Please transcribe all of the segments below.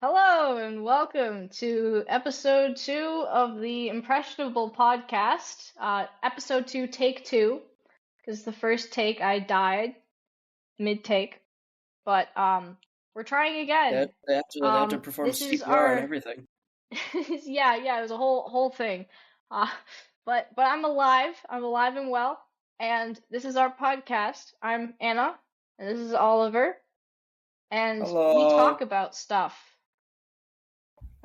Hello and welcome to episode 2 of the Impressionable podcast. Episode 2, take 2, because the first take I died mid take, but we're trying They again. have to perform This is CPR and our everything. yeah, it was a whole thing. Uh, but I'm alive. I'm alive and well, and this is our podcast. I'm Anna, and this is Oliver, and we talk Hello. about stuff.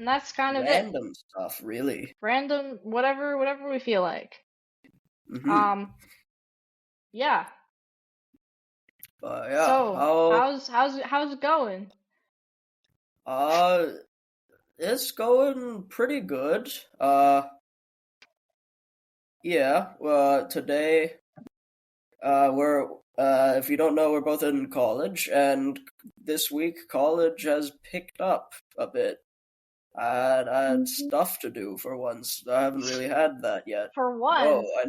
And that's kind of it. Random stuff, really. Random, whatever we feel like. Mm-hmm. Um, yeah. But yeah, So, how how's it going? uh it's going pretty good. Yeah, today we're if you don't know, we're both in college, and this week college has picked up a bit. I had Mhm. stuff to do for once. I haven't really had that yet. For Whoa, once. I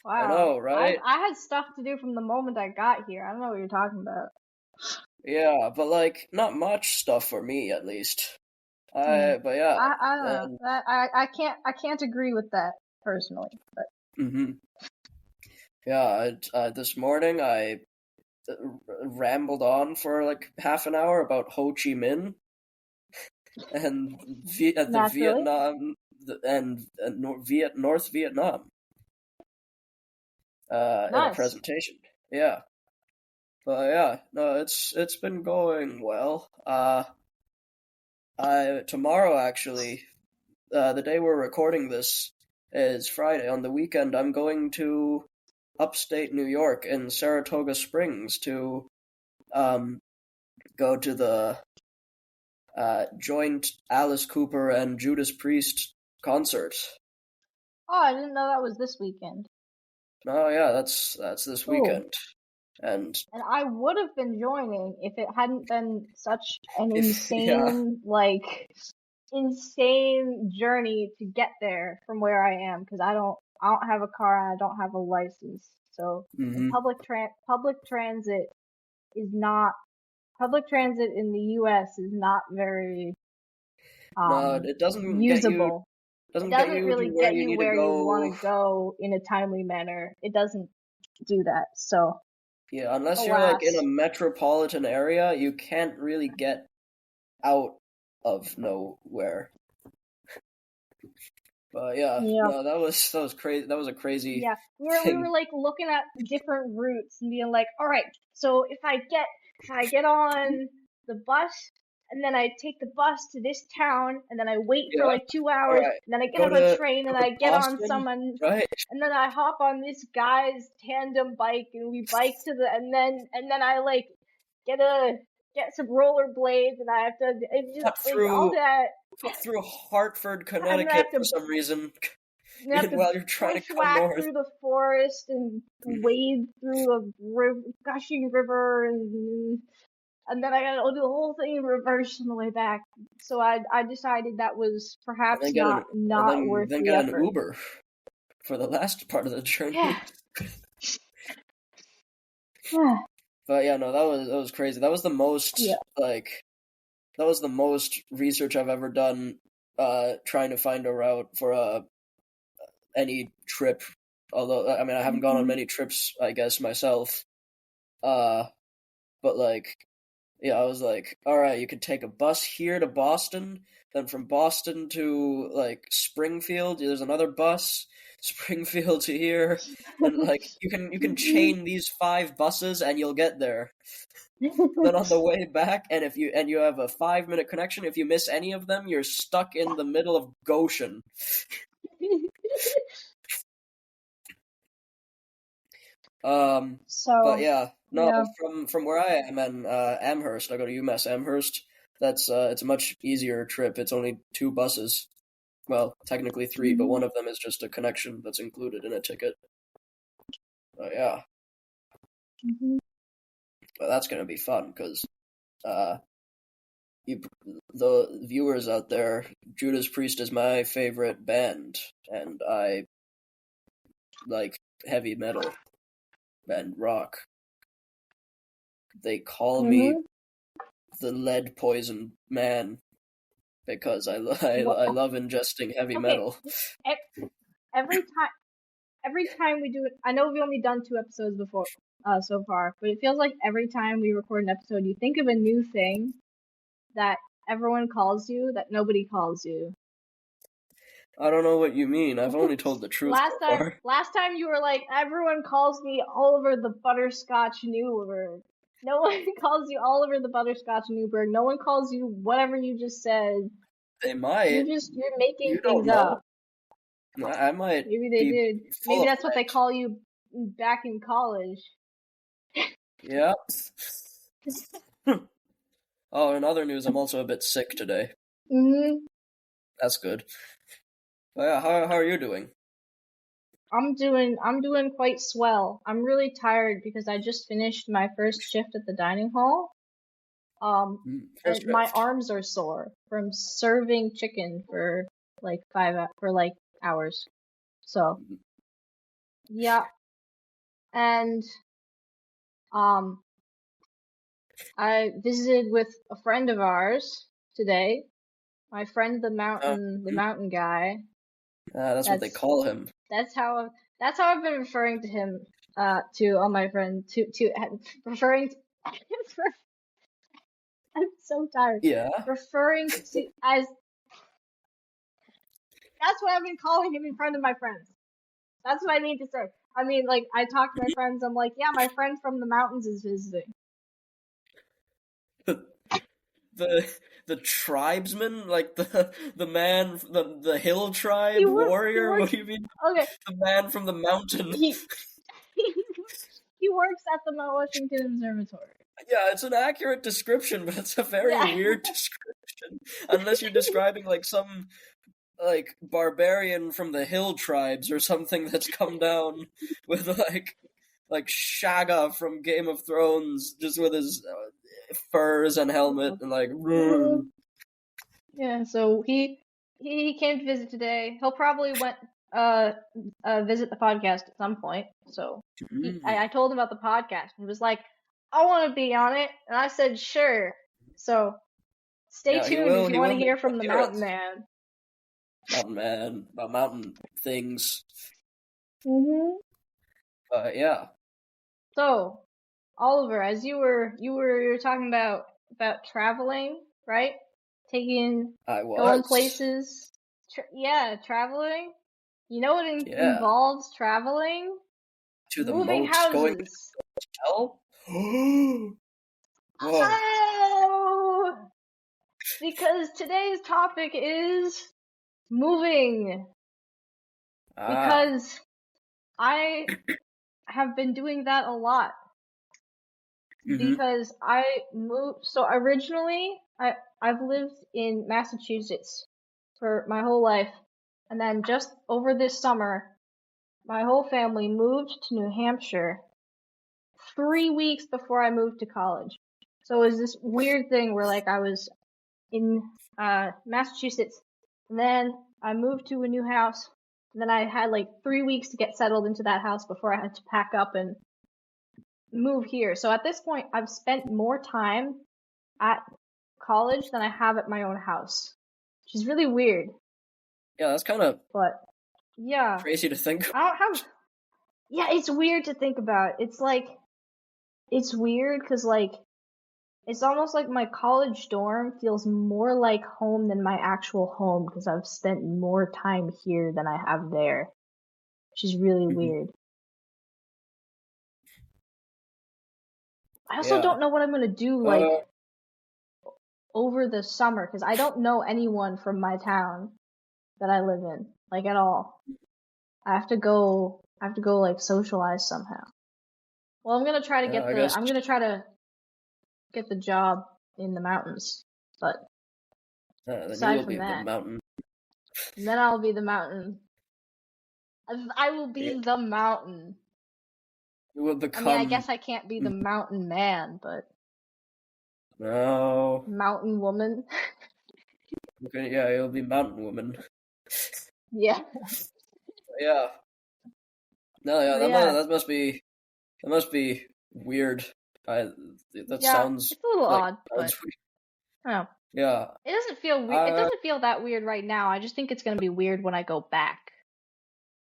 Wow. know, right? I had stuff to do from the moment I got here. I don't know what you're talking about. Yeah, but like not much stuff for me at least. Hmm. But yeah, I don't know. and I can't agree with that personally. But hmm yeah, this morning I uh, rambled on for like half an hour about Ho Chi Minh and the naturally. Vietnam North Vietnam in a Nice. presentation. Yeah, but yeah, no, it's been going well. I tomorrow actually, the day we're recording this is Friday. On the weekend, I'm going to upstate New York in Saratoga Springs to um, go to the joint Alice Cooper and Judas Priest concert. Oh, I didn't know that was this weekend. Oh yeah, that's this Cool. weekend. And And I would have been joining if it hadn't been such an if yeah, insane journey to get there from where I am because I don't have a car and I don't have a license. So and hmm public transit is not public transit in the US is not very no, um it usable. It doesn't get doesn't you to really where get you you need to where you want go. to go in a timely manner. It doesn't do that. So, Yeah, unless you're like in a alas. metropolitan area, you can't really get out of nowhere. But yeah, Yeah. no, that was crazy. That was a crazy Yeah, we were thing. like looking at different routes and being like, all right, so if I get on the bus and then I take the bus to this town and then I wait for Yeah. like two All hours right. and then I get on a train Go and to I get on Boston, someone right? and then I hop on this guy's tandem bike and we bike to the and then I like get a get some rollerblades and I have to it's just Cut like all through that cut through Hartford, and then I Connecticut have for to some reason, you have to while you're trying to come bushwhack north. through the forest and wade through a gushing river, and then I gotta do the whole thing in reverse on the way back. So I decided that was And then perhaps get an and not worth then the get an effort. Uber for the last part of the Yeah, journey. yeah, But yeah, no, that was crazy. That was the most yeah. like that was the most research I've ever done trying to find a route for any trip. Although I mean I haven't gone on Hmm. many trips, I guess myself. Uh but like yeah, I was like, all right, you could take a bus here to Boston, then from Boston to like Springfield, there's another bus, Springfield to here, and like you can chain these five buses and you'll get there. And then on the way back, and you have a 5 minute connection, if you miss any of them, you're stuck in the middle of Goshen. Um, but So yeah, no, yeah. from where I am in Amherst, I go to UMass Amherst. That's it's a much easier trip. It's only two buses. Well, technically three, but Hmm. one of them is just a connection that's included in a ticket. But yeah, Hmm. but that's gonna be fun because uh, you, the viewers out there, Judas Priest is my favorite band, and I like heavy metal and rock. They call me Hmm. the lead poison man. because I Well, love ingesting heavy okay. metal. Every time, every time we do it, I know we've only done 2 episodes before, so far, but it feels like every time we record an episode, you think of a new thing that everyone calls you that nobody calls you. I don't know what you mean. I've only told the truth so far. Last time you were like, everyone calls me Oliver the Butterscotch Newberg. No one calls you Oliver the Butterscotch Newberg. No one calls you whatever you just said. They might. You're making You don't things know. up. I might Maybe they be did. full Maybe of that's what they it. call you back in college. Yeah. Oh, in other news, I'm also a bit sick today. hmm That's good. But yeah, how are you doing? I'm doing quite swell. I'm really tired because I just finished my first shift at the dining hall. First And my shift. arms are sore from serving chicken for like hours. So, yeah. And um I visited with a friend of ours today. My friend Uh, the mountain guy. that's what they That's call him. that's how that's how I've been referring to him to all my friends to referring to I'm so tired. Yeah. Referring to as that's what I've been calling him in front of my friends. That's what I mean to say. I mean, like, I talk to my friends, I'm like, yeah, my friend from the mountains is visiting. the the tribesman, like the man, the hill He tribe work he warrior. What works do you mean, okay. the man from the mountain? He he works at the Mount Washington Observatory. Yeah, it's an accurate description, but it's a very Yeah. weird description. Unless you're describing like some like barbarian from the hill tribes or something that's come down with like Shagga from Game of Thrones, just with his furs and helmet and like. Yeah, so he came to visit today. He'll probably went visit the podcast at some point. So I told him about the podcast and he was like, I want to be on it, and I said sure. So stay Yeah, he tuned if will. you He want will to make hear an from the Mountain appearance. Man. Mountain man about mountain things. hmm Yeah, So Oliver, as you were talking about traveling, right? Taking I going was. places. Yeah, traveling. You know what Yeah, involves traveling? to the Moving moat, going to houses. hell. Whoa. Oh, because today's topic is moving. Ah. Because I have been doing that a lot. Mm-hmm. Because I moved. So originally, I've lived in Massachusetts for my whole life, and then just over this summer, my whole family moved to New Hampshire 3 weeks before I moved to college. So it was this weird thing where like I was in Massachusetts, and then I moved to a new house, and then I had like 3 weeks to get settled into that house before I had to pack up and move here. So at this point, I've spent more time at college than I have at my own house, which is really weird. Yeah, that's kind of But yeah, crazy to think. I don't have. Yeah, it's weird to think about. It's like it's weird because like it's almost like my college dorm feels more like home than my actual home because I've spent more time here than I have there, which is really Mhm. weird. I also Yeah. don't know what I'm gonna do like Uh. over the summer because I don't know anyone from my town that I live in, like at all. I have to go like socialize somehow. Well, I guess. I'm gonna try to get the job in the mountains, but Then you aside will from be the that, mountain. then I'll be the mountain. I will Yeah. be the mountain. You will I mean, I become. guess I can't be the mountain man, but No. mountain woman. Okay, yeah, you'll be mountain woman. Yeah, Yeah. No, yeah, but yeah, that must be weird. I that yeah, sounds it's a little like odd, but sounds weird. I don't know. Yeah. It doesn't feel weird. It doesn't feel that weird right now. I just think it's gonna be weird when I go back.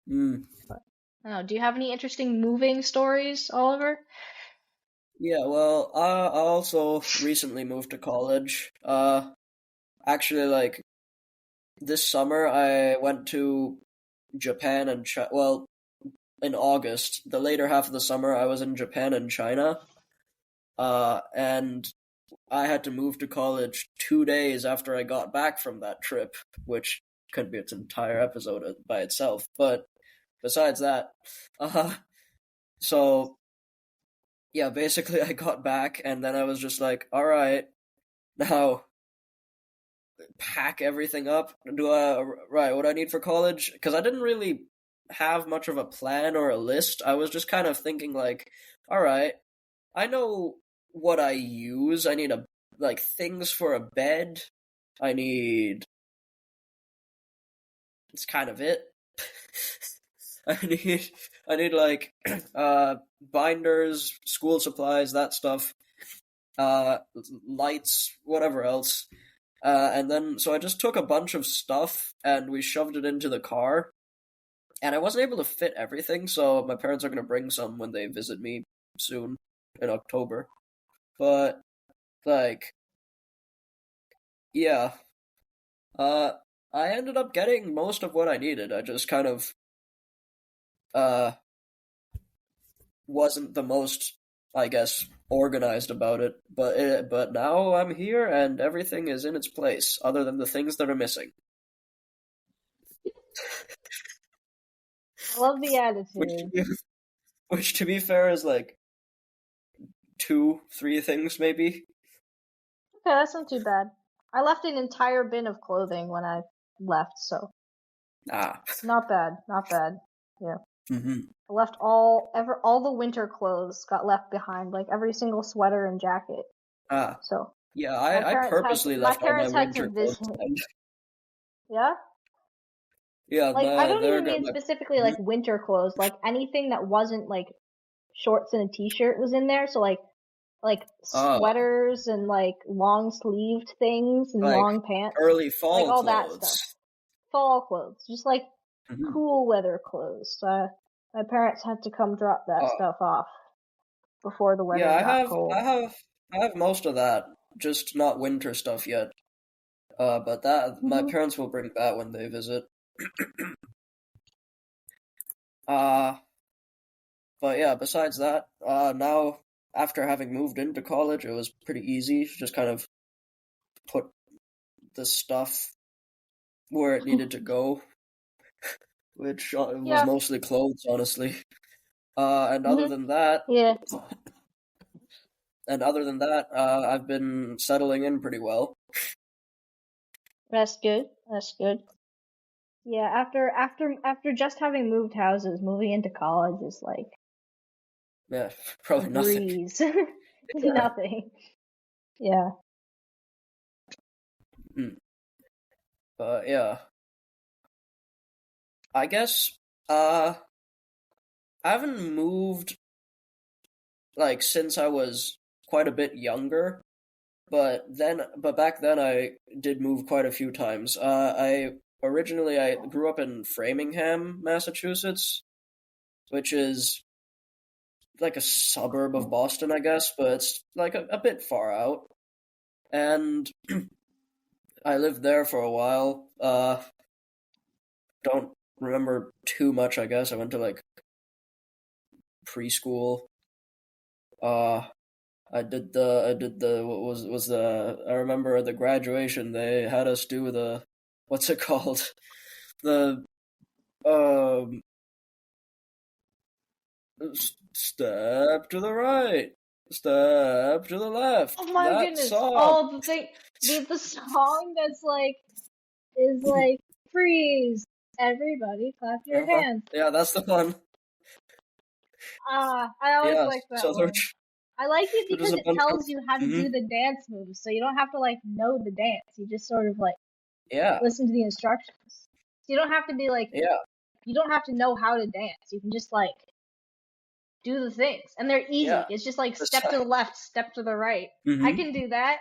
Mm, But, I don't know. Do you have any interesting moving stories, Oliver? yeah, well, I also recently moved to college. Actually, like this summer, I went to Japan and well, in August, the later half of the summer, I was in Japan and China. And I had to move to college 2 days after I got back from that trip, which could be its entire episode by itself. But besides that, uh, so yeah, basically I got back and then I was just like, all right, now pack everything up. Right, what I need for college? Because I didn't really have much of a plan or a list. I was just kind of thinking like, all right, I know what I use. I need like things for a bed. I need It's kind of it. I need like binders, school supplies, that stuff, uh lights, whatever else. And then so I just took a bunch of stuff and we shoved it into the car. And I wasn't able to fit everything, so my parents are going to bring some when they visit me soon in October. But like yeah, uh I ended up getting most of what I needed. I just kind of uh wasn't the most, I guess, organized about it. But now I'm here and everything is in its place, other than the things that are missing. I love the Which, attitude. which to be fair, is like two, three things maybe. Okay, that's not too bad. I left an entire bin of clothing when I left, so Ah. not bad, not bad. Yeah. Hmm. I left all the winter clothes got left behind, like every single sweater and jacket. Ah. So Yeah, my I parents had purposely my left all my parents had to winter clothes visit. behind. Yeah? Yeah, Like I don't they're even gonna. mean specifically like winter clothes, like anything that wasn't like shorts and a t-shirt was in there, so like Uh, sweaters and like long sleeved things and like long pants, early like fall all that stuff. clothes. Fall clothes, just like Hmm. cool weather clothes. My parents had to come drop that Oh, stuff off before the yeah, weather got cold. I have most of that, just not winter stuff yet. But that my Hmm. parents will bring that when they visit. Uh, but yeah, besides that, now after having moved into college, it was pretty easy. Just kind of put the stuff where it needed to go, which was Yeah. mostly clothes, honestly. And other Hmm. than that, Yeah. I've been settling in pretty well. That's good. That's good. Yeah. After just having moved houses, moving into college is like Yeah, a probably nothing. breeze. Yeah. Nothing. Yeah. Mm. But yeah, I guess uh, I haven't moved like since I was quite a bit younger. But back then I did move quite a few times. I grew up in Framingham, Massachusetts, which is like a suburb of Boston, I guess, but it's like a bit far out. And I lived there for a while. Don't remember too much, I guess. I went to like preschool. Uh, I did the what was the I remember at the graduation they had us do the what's it called? The um step to the right, step to the left. Oh my That goodness. song. Oh, the thing, the song that's like is like freeze. Everybody, clap your Uh-huh. hands. Yeah, that's the one. Ah, I always Yeah, like that so there, one. I like it there was because a it bunch of tells you how to mhm. do the dance moves, so you don't have to like know the dance. You just sort of like Yeah, listen to the instructions. You don't have to be like yeah, you don't have to know how to dance. You can just like do the things, and they're easy. yeah. It's just like step to Besides, the left, step to the right. I hmm can do that.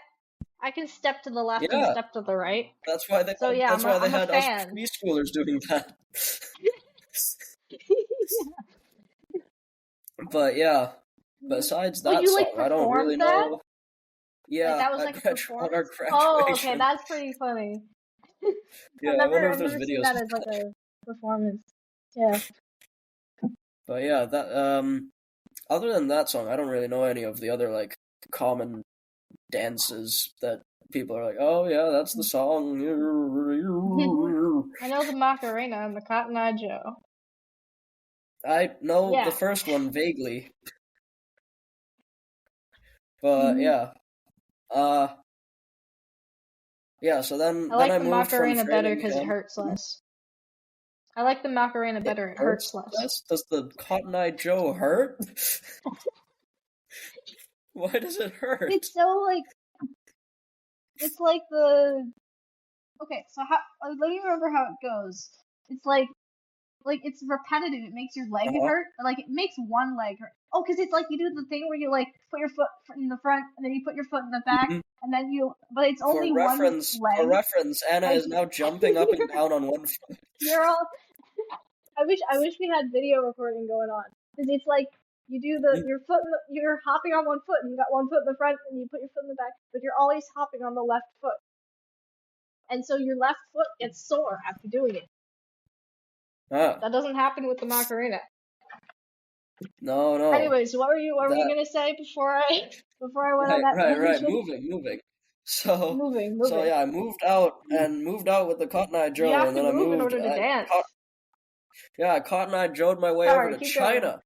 I can step to the left and Yeah, step to the right. that's why they So had, yeah, that's why they I'm a had us fan. preschoolers doing that. But yeah, besides Oh, that you like song, I don't really performed that? know. Like Yeah, that was at like a on our performance? Oh, okay, graduation. that's pretty funny. Yeah, I wonder I've if there's never seen videos that of as like that. a performance. Yeah. But yeah, that other than that song, I don't really know any of the other like common dances that people are like, oh yeah, that's the song. I know the Macarena and the Cotton Eye Joe. I know the Yeah. first one vaguely, but hmm yeah. Uh yeah, so I then like I the moved from Macarena better because it Framingham. hurts less. I like the Macarena It better. It hurts hurts less. less? Does the Cotton Eye Joe hurt? Why does it hurt? It's so like it's like the okay. So how? Let me remember how it goes. It's like it's repetitive. It makes your leg Uh-huh. hurt, but like it makes one leg hurt. Oh, because it's like you do the thing where you like put your foot in the front and then you put your foot in the back Mhm. and then but it's only one For leg. reference, Anna Like is now jumping up and down on one foot. you're all. I wish we had video recording going on because it's like you do your foot you're hopping on one foot and you got one foot in the front and you put your foot in the back, but you're always hopping on the left foot, and so your left foot gets sore after doing it. Ah, That doesn't happen with the Macarena. no, no. Anyways, what were you That gonna say before I went on that right. tangent? Moving. So Moving. yeah, I moved out with the Cotton Eye You Joe, have and to then move in order to caught, dance. yeah, I Cotton Eye Joe'd my way over Sorry, to keep going. China.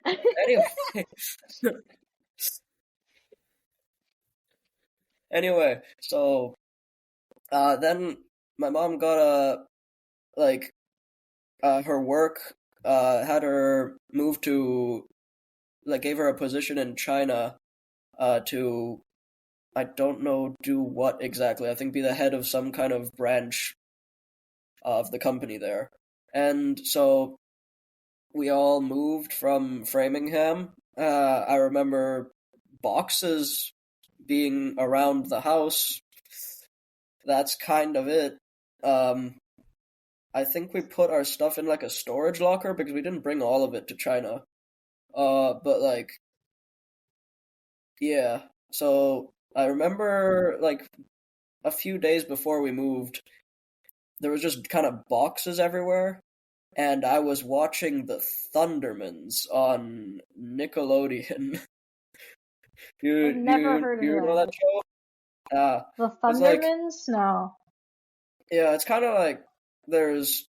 Anyway, anyway, so then my mom got a like her work had her move to like gave her a position in China to I don't know do what exactly. I think be the head of some kind of branch of the company there. And so we all moved from Framingham. I remember boxes being around the house. That's kind of it. Um, I think we put our stuff in like a storage locker because we didn't bring all of it to China. But like, yeah. So I remember like a few days before we moved, there was just kind of boxes everywhere, and I was watching the Thundermans on Nickelodeon. I've never heard of You know that. that show? The It's like Thundermans? No. yeah, it's kind of like there's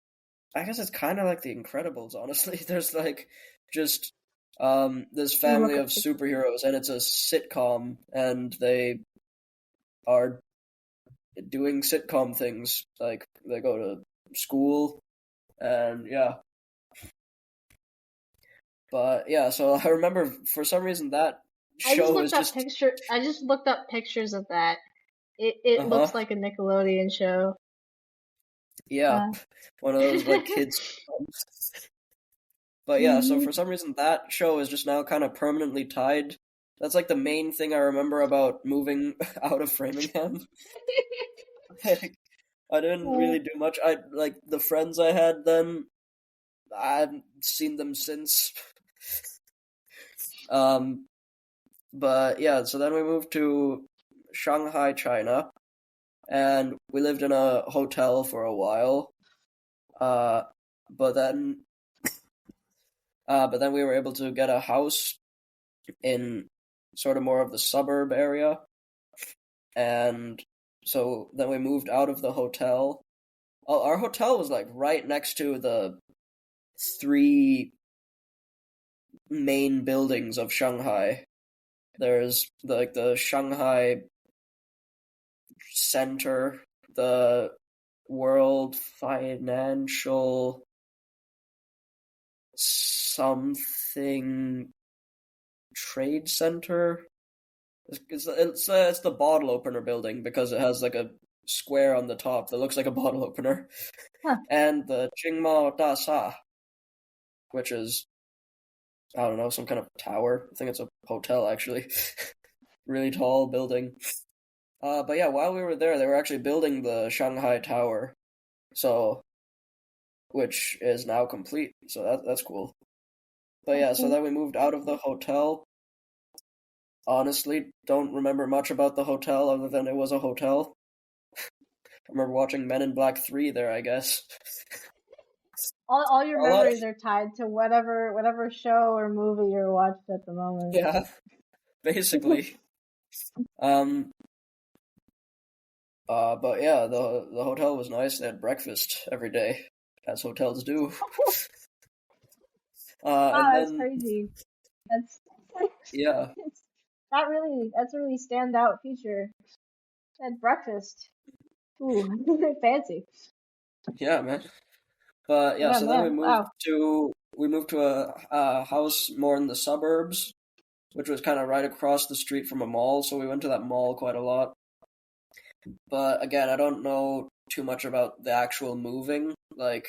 I guess it's kind of like The Incredibles, honestly. There's like just this Let me family look up of pictures. superheroes, and it's a sitcom, and they are doing sitcom things. Like they go to school, and yeah. But yeah, so I remember for some reason that show is just I just looked up pictures of that. It uh-huh. looks like a Nickelodeon show. Yeah, Uh, one of those like kids sitcoms. But yeah, so hmm for some reason that show is just now kind of permanently tied. That's like the main thing I remember about moving out of Framingham. Like, I didn't really do much. I like the friends I had then. I haven't seen them since. Um, but yeah, so then we moved to Shanghai, China, and we lived in a hotel for a while. Uh, but then, but then we were able to get a house in sort of more of the suburb area, and so then we moved out of the hotel. Oh, our hotel was like right next to the three main buildings of Shanghai. There's like the Shanghai Center, the World Financial something Trade Center. It's the bottle opener building because it has like a square on the top that looks like a bottle opener, huh. and the Jingmao Dasa, which is I don't know some kind of tower. I think it's a hotel actually, really tall building. But yeah, while we were there, they were actually building the Shanghai Tower, so which is now complete. So that's cool. But yeah, so Okay. then we moved out of the hotel. Honestly, don't remember much about the hotel other than it was a hotel. I remember watching Men in Black 3 there, I guess. All your A lot. memories are tied to whatever show or movie you're watched at the moment. Yeah, basically. Um, but yeah, the hotel was nice. They had breakfast every day, as hotels do. Wow, And that's then crazy. That's yeah, it's that's a really standout feature. At breakfast. Ooh, fancy. yeah, man. But yeah, Yeah, so then man. Wow. we moved to a house more in the suburbs, which was kind of right across the street from a mall. So we went to that mall quite a lot. But again, I don't know too much about the actual moving. Like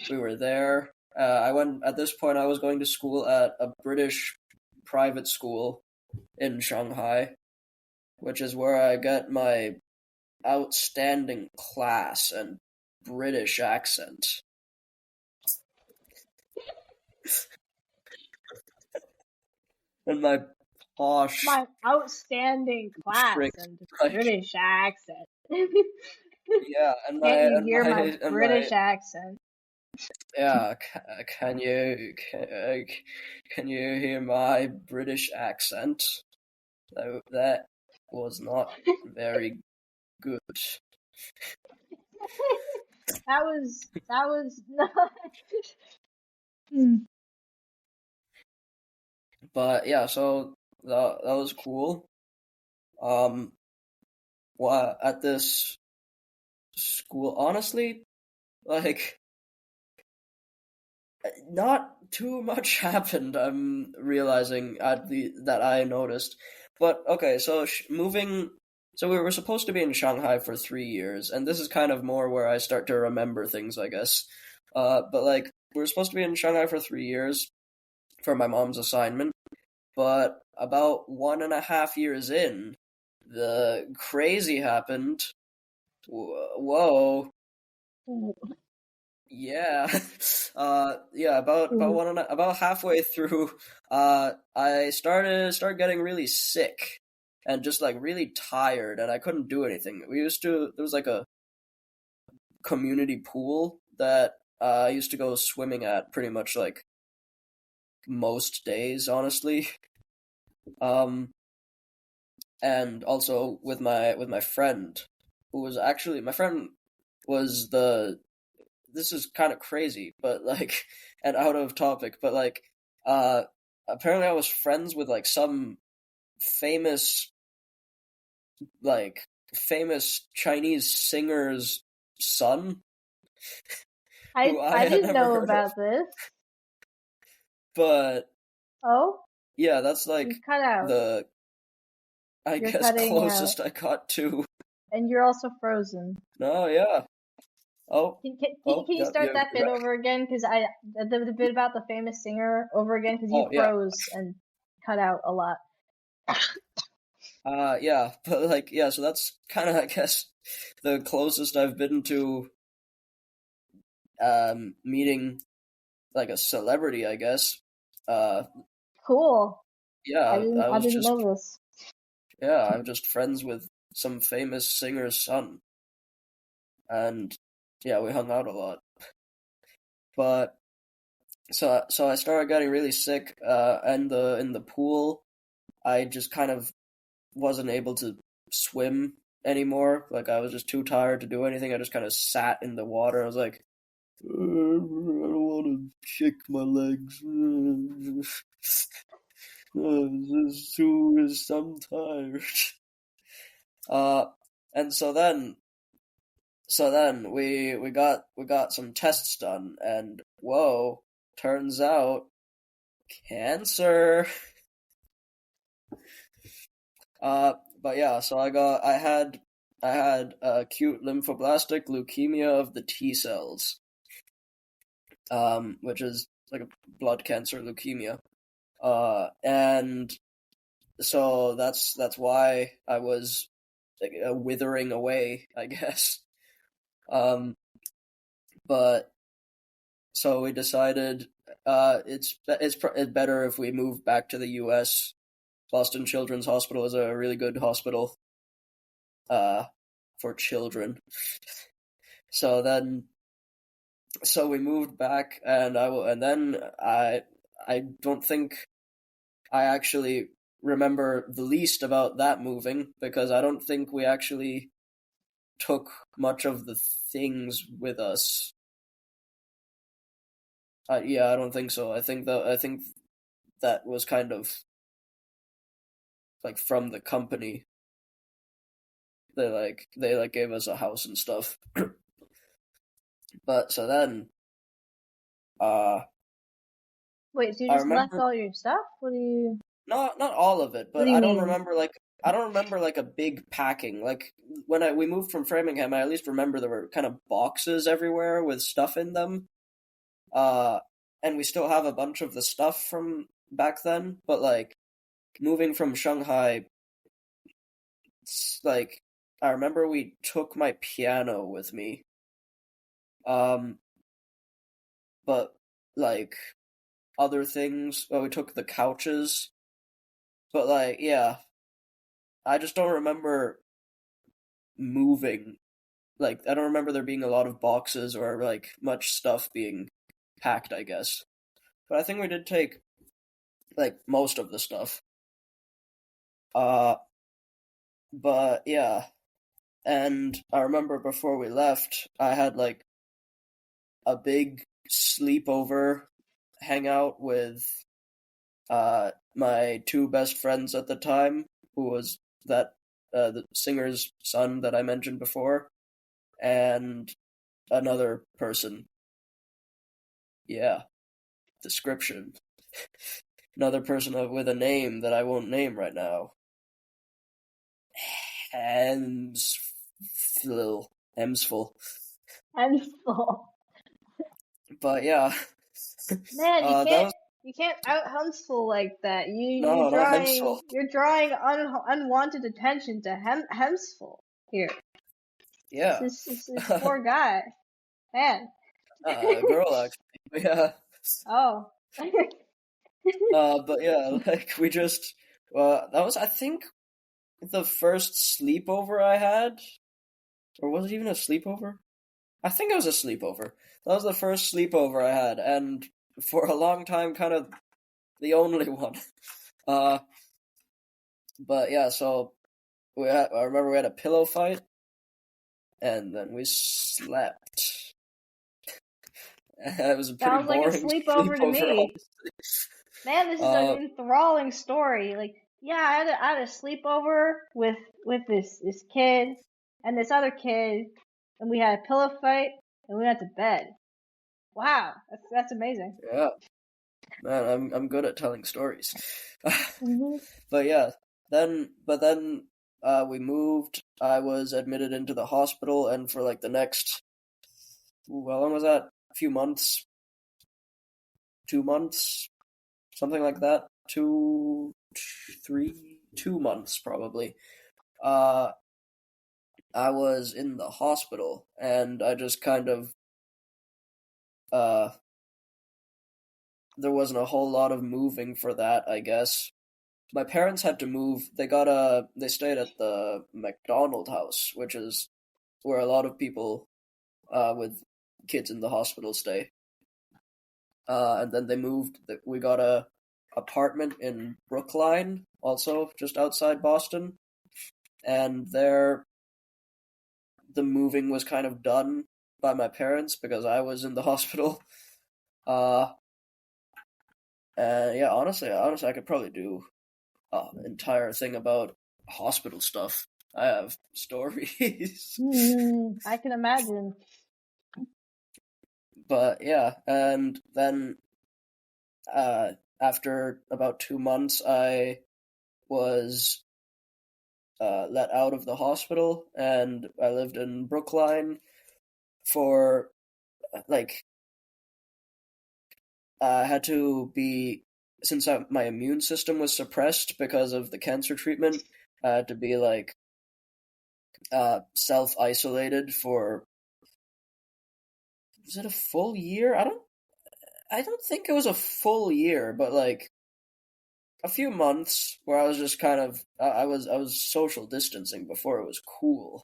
we were there. I went at this point. I was going to school at a British private school in Shanghai, which is where I get my outstanding class and British accent and my posh My outstanding class trick. and Like British accent. yeah, Can't you hear my and my British accent? yeah. Can you hear my British accent? That was not very good. That was not. Hmm. But yeah, so that was cool. Um, what at this school, honestly, like not too much happened. I'm realizing at the that I noticed. But okay, so moving. So we were supposed to be in Shanghai for 3 years, and this is kind of more where I start to remember things, I guess. But like we were supposed to be in Shanghai for 3 years for my mom's assignment, but about 1.5 years in, the crazy happened. Whoa, yeah, yeah. About Ooh. about halfway through, I started getting really sick and just like really tired, and I couldn't do anything. There was like a community pool that I used to go swimming at pretty much like most days, honestly. Um, and also with my friend, who was actually my friend was the this is kind of crazy, but like, and out of topic, but like, uh, apparently I was friends with like some famous, like, famous Chinese singer's son, who I I had didn't never know heard of. about this. But Oh, yeah, that's you like cut out. the, I You're guess, cutting out, closest I got to. and you're also frozen. No, yeah. Oh, Can you yeah, start that you're bit back. over again? Because the bit about the famous singer over again because you Oh, yeah. froze and cut out a lot. Yeah, but like, yeah, so that's kind of, I guess, the closest I've been to meeting like a celebrity, I guess. Uh, Cool. yeah, I didn't know this. I'm just friends with some famous singer's son, and yeah, we hung out a lot. But so I started getting really sick, and the in the pool, I just kind of wasn't able to swim anymore. Like I was just too tired to do anything. I just kind of sat in the water. I was like, I don't want to kick my legs. I'm tired. Uh, and so then we got some tests done, and whoa, turns out cancer. But yeah, so I had acute lymphoblastic leukemia of the T cells, which is like a blood cancer leukemia. And so that's why I was like, withering away, I guess. Um, but so we decided it's better if we move back to the U.S. Boston Children's Hospital is a really good hospital uh, for children. So then, so we moved back, and then I don't think I actually remember the least about that moving because I don't think we actually took much of the things with us. Yeah, I don't think so. I think that was kind of like from the company. They gave us a house and stuff. But so then, uh, Wait, so you I just left remember all your stuff? not all of it, What but do you mean? I don't remember like a big packing. Like when I we moved from Framingham, I at least remember there were kind of boxes everywhere with stuff in them. Uh, and we still have a bunch of the stuff from back then, but like moving from Shanghai, like I remember we took my piano with me. Um, but like other things, well, we took the couches, but like yeah, I just don't remember moving. Like I don't remember there being a lot of boxes or like much stuff being packed, I guess. But I think we did take like most of the stuff. Uh, but yeah, and I remember before we left, I had like a big sleepover hangout with my two best friends at the time, who was that the singer's son that I mentioned before, and another person. Yeah, description. Another person with a name that I won't name right now. Hemsful. Hemsful. I'm full. But yeah, Man, that was you can't out Huntsful like that. no, not Hemsful. You're drawing unwanted attention to Hemsful here. Yeah, This poor guy. Man. girl actually. Yeah. Oh. But yeah, like we just that was I think the first sleepover I had, or was it even a sleepover? I think it was a sleepover. That was the first sleepover I had, and for a long time, kind of the only one. Uh, but yeah, so I remember we had a pillow fight, and then we slept. It was a pretty Sounds like a boring sleepover to sleepover, me. honestly. Man, this is an enthralling story. Like, yeah, I had a sleepover with this kid and this other kid, and we had a pillow fight, and we went to bed. Wow, that's amazing. Yeah, man, I'm good at telling stories. Hmm. But yeah, then we moved. I was admitted into the hospital, and for like the next, how long was that? A few months, 2 months, something like that. 2 months probably. Uh, I was in the hospital, and I just kind of uh, there wasn't a whole lot of moving for that, I guess. My parents had to move. They stayed at the McDonald house, which is where a lot of people with kids in the hospital stay. And then they moved. We got a apartment in Brookline, also just outside Boston, and there the moving was kind of done by my parents because I was in the hospital. Uh, and yeah, honestly, I could probably do an entire thing about hospital stuff. I have stories. I can imagine. But yeah, and then uh, after about 2 months, I was let out of the hospital, and I lived in Brookline for like I had to be since my immune system was suppressed because of the cancer treatment. I had to be like self-isolated for, was it a full year? I don't think it was a full year, but like a few months where I was just kind of I was social distancing before it was cool.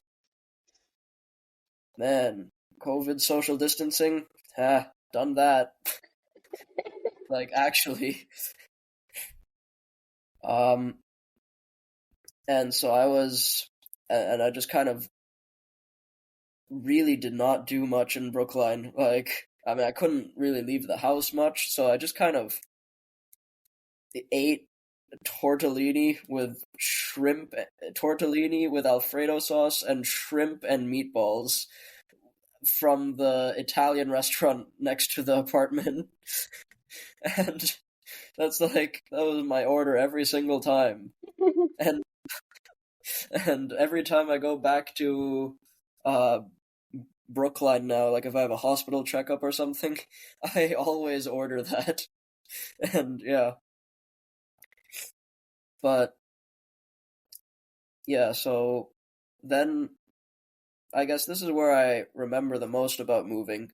Man, COVID social distancing, done that. Like actually, um, and so and I just kind of really did not do much in Brookline. Like, I mean, I couldn't really leave the house much, so I just kind of ate tortellini with shrimp, tortellini with Alfredo sauce, and shrimp and meatballs from the Italian restaurant next to the apartment. And that was my order every single time. And every time I go back to uh Brookline now, like if I have a hospital checkup or something, I always order that. And yeah, but yeah, so then I guess this is where I remember the most about moving.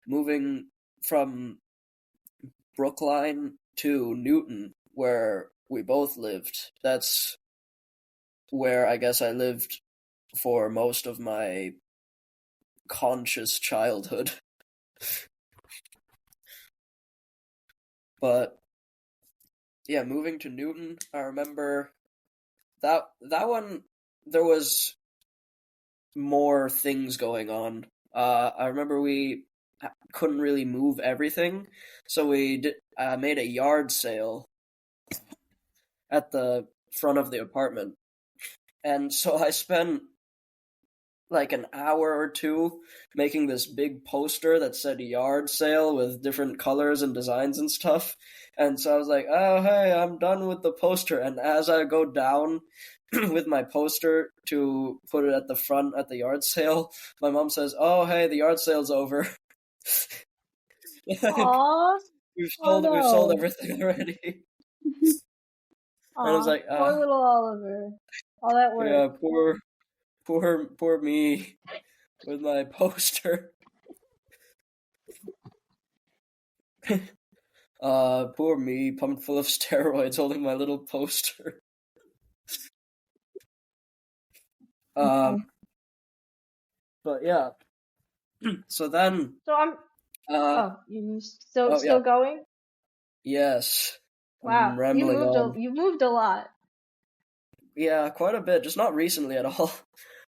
Moving from Brookline to Newton, where we both lived. That's where I guess I lived for most of my conscious childhood. But yeah, moving to Newton, I remember that one there was more things going on. I remember we couldn't really move everything, so made a yard sale at the front of the apartment, and so I spent like an hour or two making this big poster that said yard sale with different colors and designs and stuff. And so I was like, oh, hey, I'm done with the poster. And as I go down with my poster to put it at the front at the yard sale, my mom says, oh, hey, the yard sale's over. Like, Aw. Oh we've sold no. everything already. And I was Aw, like, poor little Oliver. All that work. yeah, poor me with my poster. Poor me, pumped full of steroids, holding my little poster. Okay. Um, but yeah, so then, So I'm. uh, Oh, you still oh yeah, still going? yes, I'm Wow, rambling on. you moved a lot. Yeah, quite a bit, just not recently at all.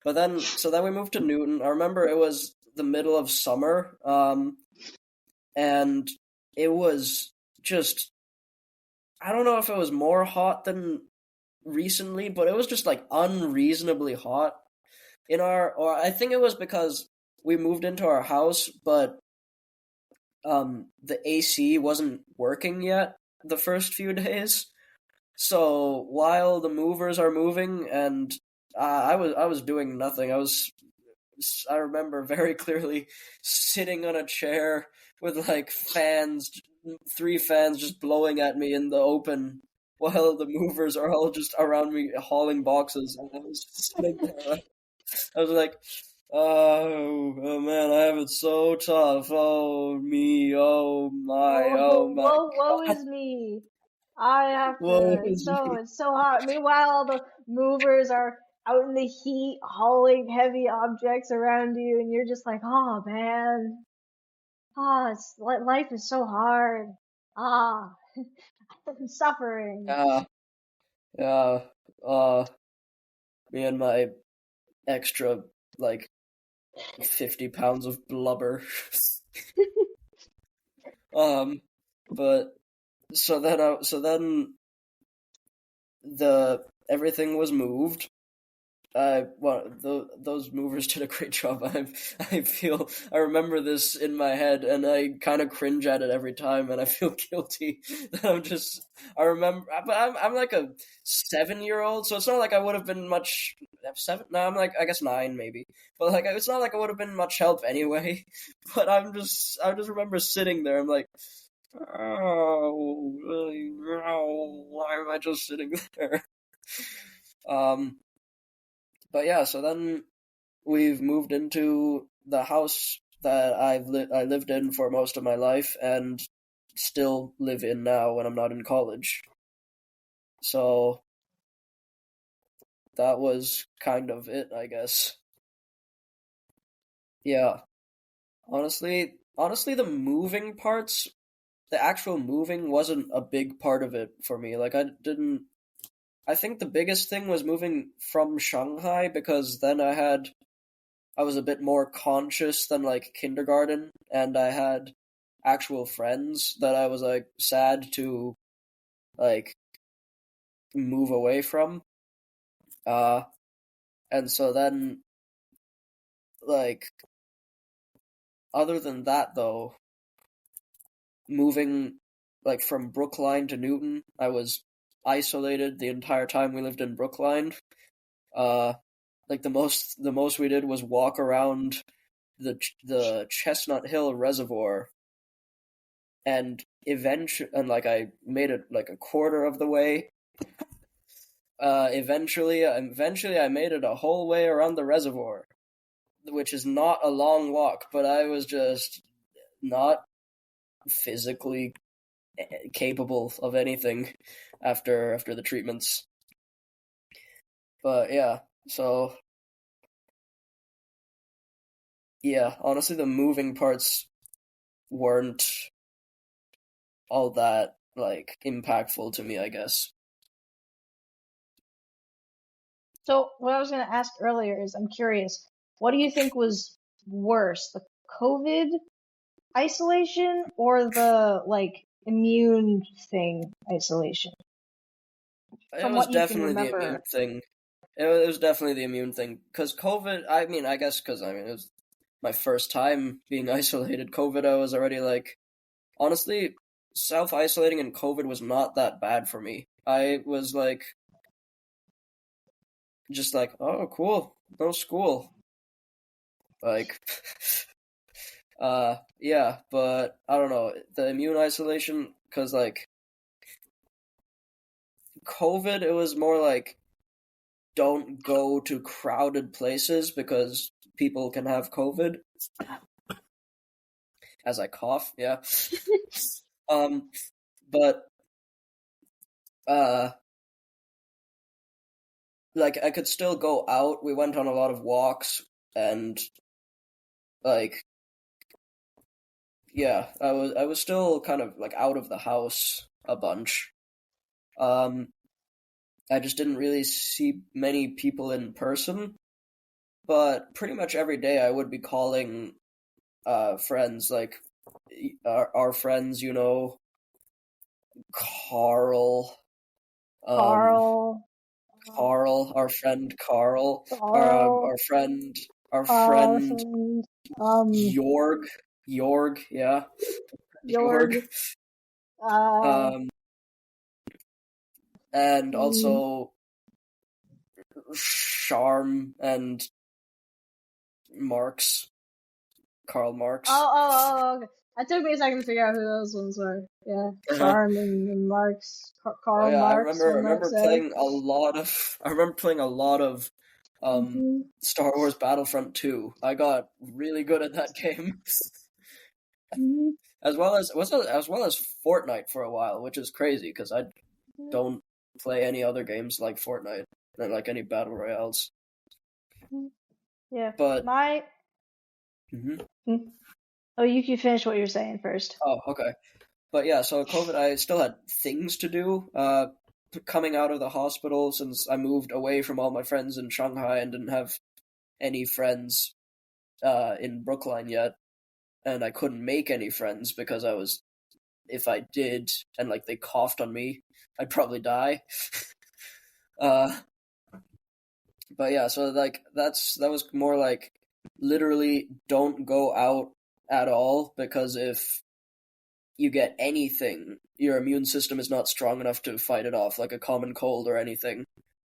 But then we moved to Newton. I remember it was the middle of summer, and it was just, I don't know if it was more hot than recently, but it was just like unreasonably hot or I think it was because we moved into our house, but the AC wasn't working yet the first few days. So while the movers are moving, and I was doing nothing. I remember very clearly sitting on a chair with like fans, three fans just blowing at me in the open, while the movers are all just around me hauling boxes, and I was just sitting there. I was like, oh man, I have it so tough. Oh me, oh my Woe God, is me. I have woe to. is me. It's so hot. Meanwhile, all the movers are out in the heat, hauling heavy objects around you, and you're just like, oh man, life is so hard. Ah, I'm suffering. Yeah, yeah. Uh, Me and my extra like 50 pounds of blubber. um, but so then the everything was moved. Those movers did a great job. I remember this in my head, and I kind of cringe at it every time, and I feel guilty that I remember, but I'm like a 7-year-old, so it's not like I would have been much. Seven? No, I'm like, I guess 9 maybe, but like it's not like I would have been much help anyway. But I just remember sitting there. I'm like, oh, really? No, why am I just sitting there? Um. But yeah, so then we've moved into the house that I lived in for most of my life and still live in now when I'm not in college. So that was kind of it, I guess. Yeah. Honestly, the actual moving wasn't a big part of it for me. Like I think the biggest thing was moving from Shanghai because then I was a bit more conscious than like kindergarten, and I had actual friends that I was like sad to like move away from. Uh, and so then like other than that though, moving like from Brookline to Newton, I was isolated the entire time we lived in Brookline. Uh, like the most we did was walk around the Chestnut Hill Reservoir, and like I made it like a quarter of the way. Eventually, I made it a whole way around the reservoir, which is not a long walk, but I was just not physically capable of anything after the treatments. But yeah, so yeah, honestly, the moving parts weren't all that like impactful to me, I guess. So what I was going to ask earlier is I'm curious, what do you think was worse, the COVID isolation or the like immune thing isolation? It From was what you can definitely the remember. immune thing. It was definitely the immune thing because COVID. I mean, I guess because it was my first time being isolated. COVID, I was already like, honestly, self isolating in COVID was not that bad for me. I was like, just like, oh, cool, no school. Like, yeah, but I don't know the immune isolation because like COVID, it was more like don't go to crowded places because people can have COVID. As I cough, yeah. Um, but uh, like I could still go out. We went on a lot of walks, and like yeah, I was still kind of like out of the house a bunch. Um, I just didn't really see many people in person, but pretty much every day I would be calling friends like our friends, Carl, um Carl, Carl, our friend Carl, Carl, our friend and Jorg, Jorg, yeah, Jorg, Jorg, uh, um, and mm, also Charm and Marx, Karl Marx. okay. That took me a second to figure out who those ones were. Yeah, Uh-huh. Charm and Marx, Oh Karl yeah, Marx, I one might remember say. playing a lot of, I remember playing a lot of, Hmm. Star Wars Battlefront 2. I got really good at that game. Hmm. as well as Fortnite for a while, which is crazy because I don't play any other games like Fortnite and like any battle royales. Yeah, But my. mhm. Hmm. Oh, you can finish what you're saying first. Oh, okay. But yeah, so COVID, I still had things to do. Coming out of the hospital since I moved away from all my friends in Shanghai and didn't have any friends in Brookline yet, and I couldn't make any friends because if I did and like they coughed on me, I'd probably die. uh, but yeah, so like that was more like literally don't go out at all because if you get anything, your immune system is not strong enough to fight it off, like a common cold or anything.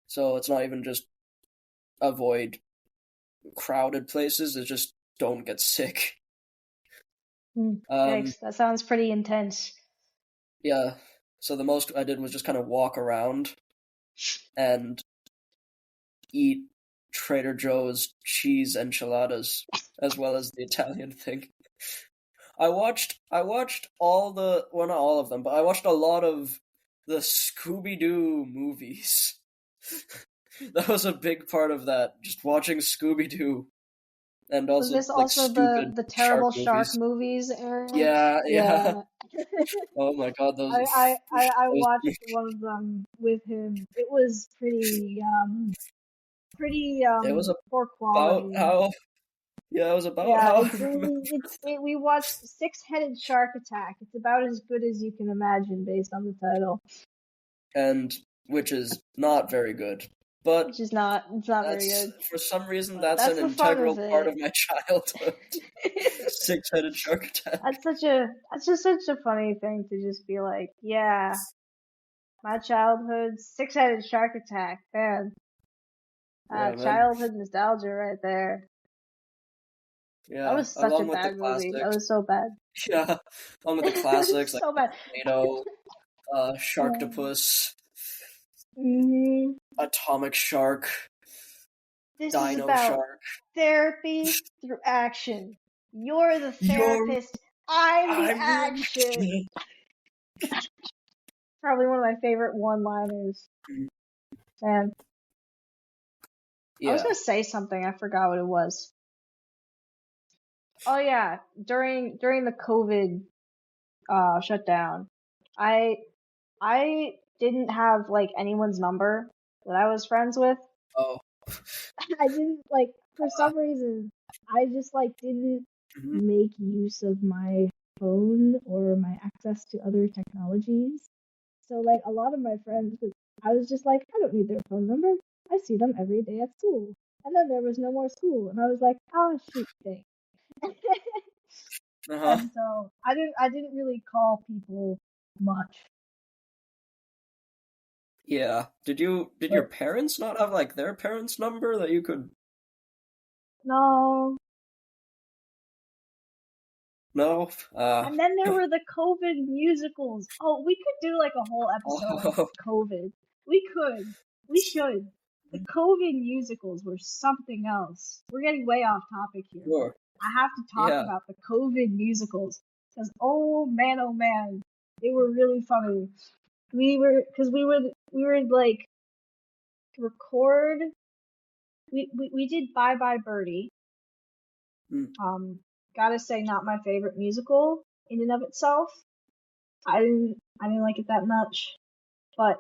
So it's not even just avoid crowded places, it's just don't get sick. Um, Yikes, that sounds pretty intense. yeah, so the most I did was just kind of walk around and eat Trader Joe's cheese enchiladas as well as the Italian thing. I watched all the well, not all of them, but I watched a lot of the Scooby-Doo movies. That was a big part of that, just watching Scooby-Doo and Was also this like also stupid the shark terrible shark movies. movies era? Yeah, yeah. Yeah. Oh my God, those I those watched one of them with him. It was pretty it was poor about quality. how yeah, it was about Yeah, how I it's remember we watched Six-Headed Shark Attack. It's about as good as you can imagine based on the title, and which is not very good. But which is not it's not very that's good. for some reason But that's that's an the fun of integral part it. of my childhood. Six-headed shark attack. That's just such a funny thing to just be like, yeah, my childhood Six-Headed Shark Attack, man. Yeah, man. Childhood nostalgia right there. That Yeah, was such a along with the bad movie. That classics. was so bad. Yeah, along with the classics like So bad. Tornado, Yeah. Sharktopus, hmm Atomic Shark, This is Dino about Shark. therapy through action. You're the You're therapist. I'm the I'm the action. Probably one of my favorite one-liners. Man, I was Yeah. gonna say something. I forgot what it was. Oh yeah, during the COVID shutdown, I I didn't have like anyone's number that I was friends with. Oh. I didn't like for some reason I just like didn't Mhm. make use of my phone or my access to other technologies. So like a lot of my friends I was just like, I don't need their phone number. I see them every day at school. And then there was no more school and I was like, oh shoot thing. Uh-huh. And so I didn't really call people much. Yeah. Did your But parents not have like their parents' number that you could no, know? and then there were the COVID musicals. Oh, we could do like a whole episode on Oh, COVID. We could. We should. The COVID musicals were something else. We're getting way off topic here, but sure. I have to talk Yeah. about the COVID musicals because oh man, they were really funny. Because we would like record. We did Bye Bye Birdie. Mm. Um, gotta say, not my favorite musical in and of itself. I didn't like it that much. But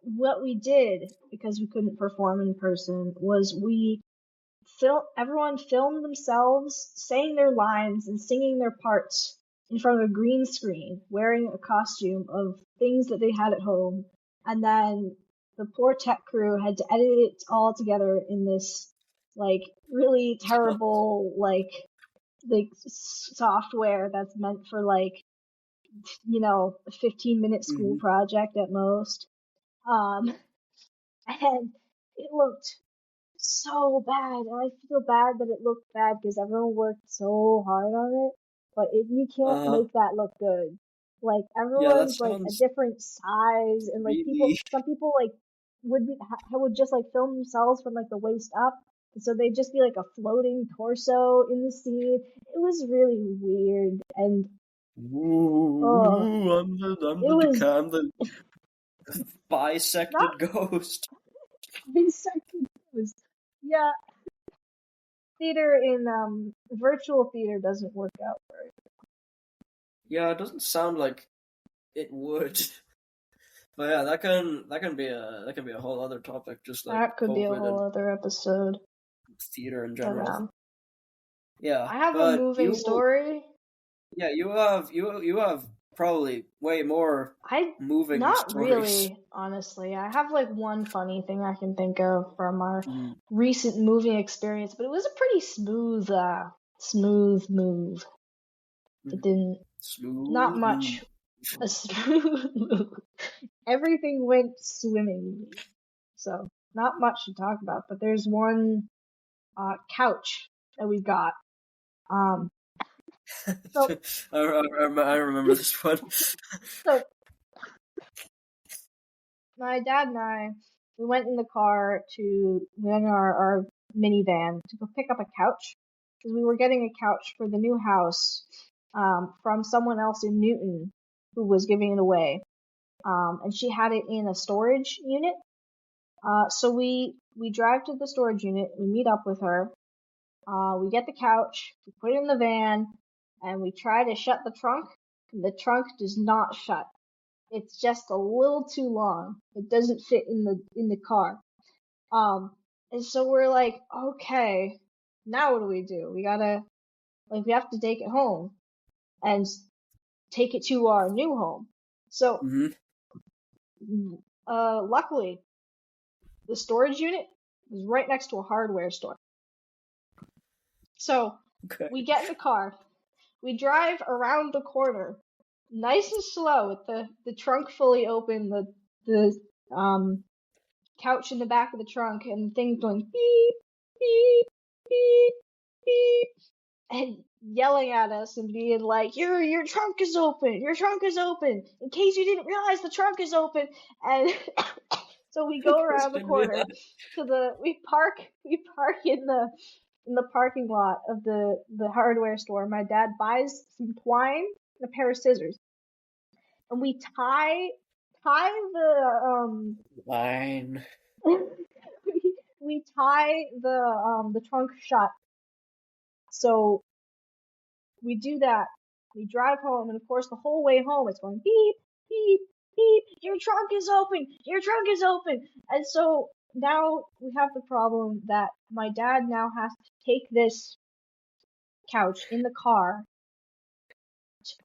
what we did, because we couldn't perform in person, was everyone filmed themselves saying their lines and singing their parts in front of a green screen, wearing a costume of things that they had at home, and then the poor tech crew had to edit it all together in this like really terrible like software that's meant for like a 15-minute school Mhm. project at most. Um, and it looked so bad. And I feel bad that it looked bad because everyone worked so hard on it. But you can't Uh-huh. make that look good. Like Yeah, that everyone's like a sounds different size, and like really some people like would just like film themselves from like the waist up, and so they'd just be like a floating torso in the scene. It was really weird, and oh, Ooh, it was I'm the not bisected ghost. second. It was yeah. Theater in virtual theater doesn't work out very. Yeah, it doesn't sound like it would. But yeah, that can be a whole other topic, just like That could be a COVID whole and other episode. theater in But general. Yeah, I have a but moving story. you have probably way more I moving not stories. really, honestly. I have like one funny thing I can think of from our Mm, recent moving experience, but it was a pretty smooth move. It mm. didn't not Smooth move. much a smooth move. Everything went swimmingly. So not much to talk about, but there's one couch that we got. Um, so I remember this one. so my dad and I we went in the car we went in our minivan to go pick up a couch because we were getting a couch for the new house from someone else in Newton who was giving it away. And she had it in a storage unit. So we drive to the storage unit, we meet up with her, we get the couch, we put it in the van, and we try to shut the trunk. The trunk does not shut. It's just a little too long. It doesn't fit in the car. And so we're like, okay, now what do? We gotta, like, we have to take it home and take it to our new home. So, luckily, the storage unit was right next to a hardware store. So, we get in the car, we drive around the corner, nice and slow, with the trunk fully open, the couch in the back of the trunk, and the thing going beep, beep, beep, beep, and yelling at us and being like, your trunk is open, your trunk is open, in case you didn't realize the trunk is open. And so we go around the corner we park in the parking lot of the hardware store. My dad buys some twine and a pair of scissors, and we tie the Line. we tie the trunk shut. So we do that. We drive home, and of course, the whole way home, it's going beep, beep, beep. Your trunk is open. Your trunk is open. And so now we have the problem that my dad now has to take this couch in the car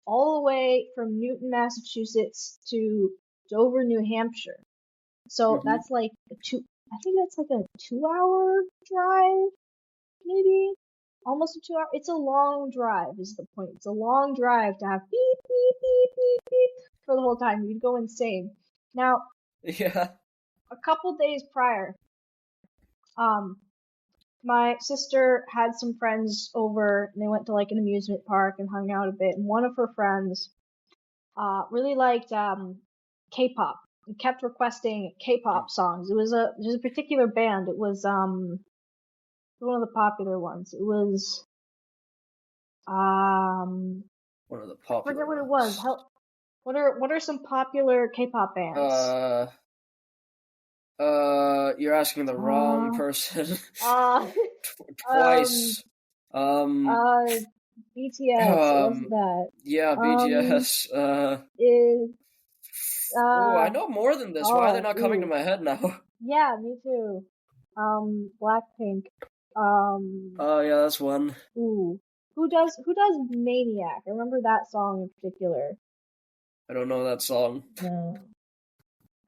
all the way from Newton, Massachusetts to Dover, New Hampshire. So that's like I think that's like a 2-hour drive, maybe almost a 2 hour. It's a long drive is the point. It's a long drive to have beep, beep, beep, beep, beep for the whole time. You'd go insane. Now, yeah, a couple days prior, my sister had some friends over, and they went to like an amusement park and hung out a bit. And one of her friends really liked K-pop and kept requesting K-pop songs. It was a particular band. It was one of the popular ones. It was one of the popular. I forget what it was. What are some popular K-pop bands? You're asking the wrong person. Twice. BTS. It wasn't that. Yeah, BTS. I know more than this. Why are they not coming to my head now? Yeah, me too. Blackpink. Oh yeah, that's one. Ooh. Who does Maniac? I remember that song in particular. I don't know that song. No.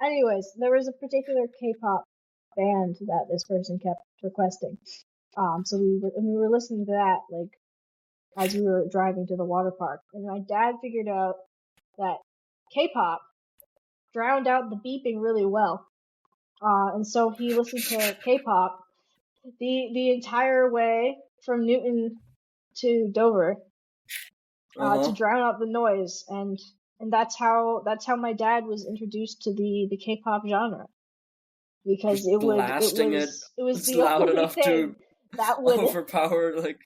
Anyways, there was a particular K-pop band that this person kept requesting. So we were listening to that, like, as we were driving to the water park. And my dad figured out that K-pop drowned out the beeping really well. And so he listened to K-pop the entire way from Newton to Dover to drown out the noise, and that's how my dad was introduced to the K-pop genre, because it was the loud only enough thing to that would overpower sirens.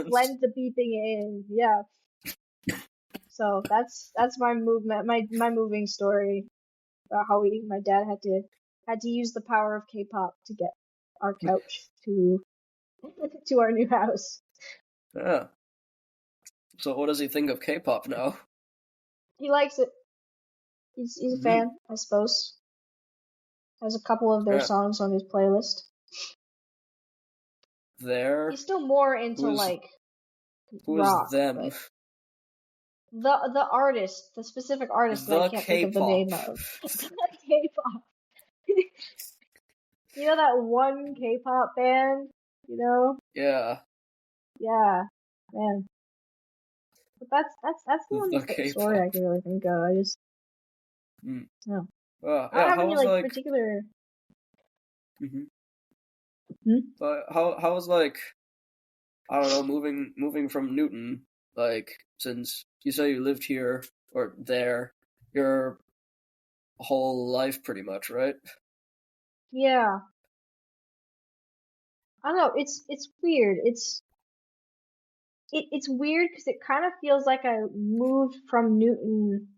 blend the beeping in. Yeah. So that's my moving story about how my dad had to use the power of K-pop to get our couch to our new house. Yeah. So what does he think of K-pop now? He likes it. He's a fan, I suppose. Has a couple of their songs on his playlist. He's still more into rock. Them? The artist, the specific artist that I can't think of the name of. K-pop. You know that one K-pop band? You know? Yeah. Yeah, man. But that's the only story I can really think of. I just no. I don't have any particular. But how was I don't know, moving from Newton, since you say you lived here or there your whole life pretty much, right? Yeah. I don't know. It's weird. It's weird because it kind of feels like I moved from Newton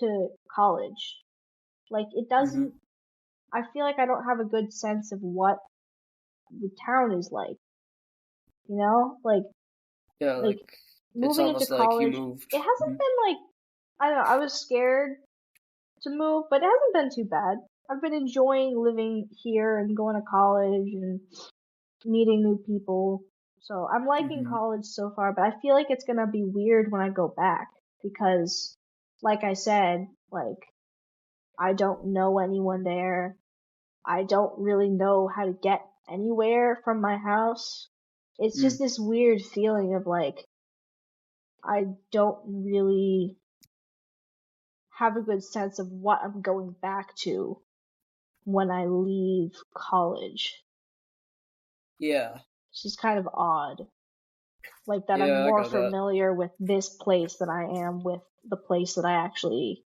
to college. Like it Hmm. doesn't. I feel like I don't have a good sense of what the town is like. You know, Yeah, like like it's moving into almost like you college. moved. It hasn't been like I don't know. I was scared to move, but it hasn't been too bad. I've been enjoying living here and going to college and meeting new people. So I'm liking Hmm. college so far, but I feel like it's gonna be weird when I go back because, like I said, like I don't know anyone there. I don't really know how to get anywhere from my house. It's just Mm. this weird feeling of like I don't really have a good sense of what I'm going back to when I leave college. Yeah, It's just kind of odd. Like that I'm yeah, I more got that. familiar with this place than I am with the place that I actually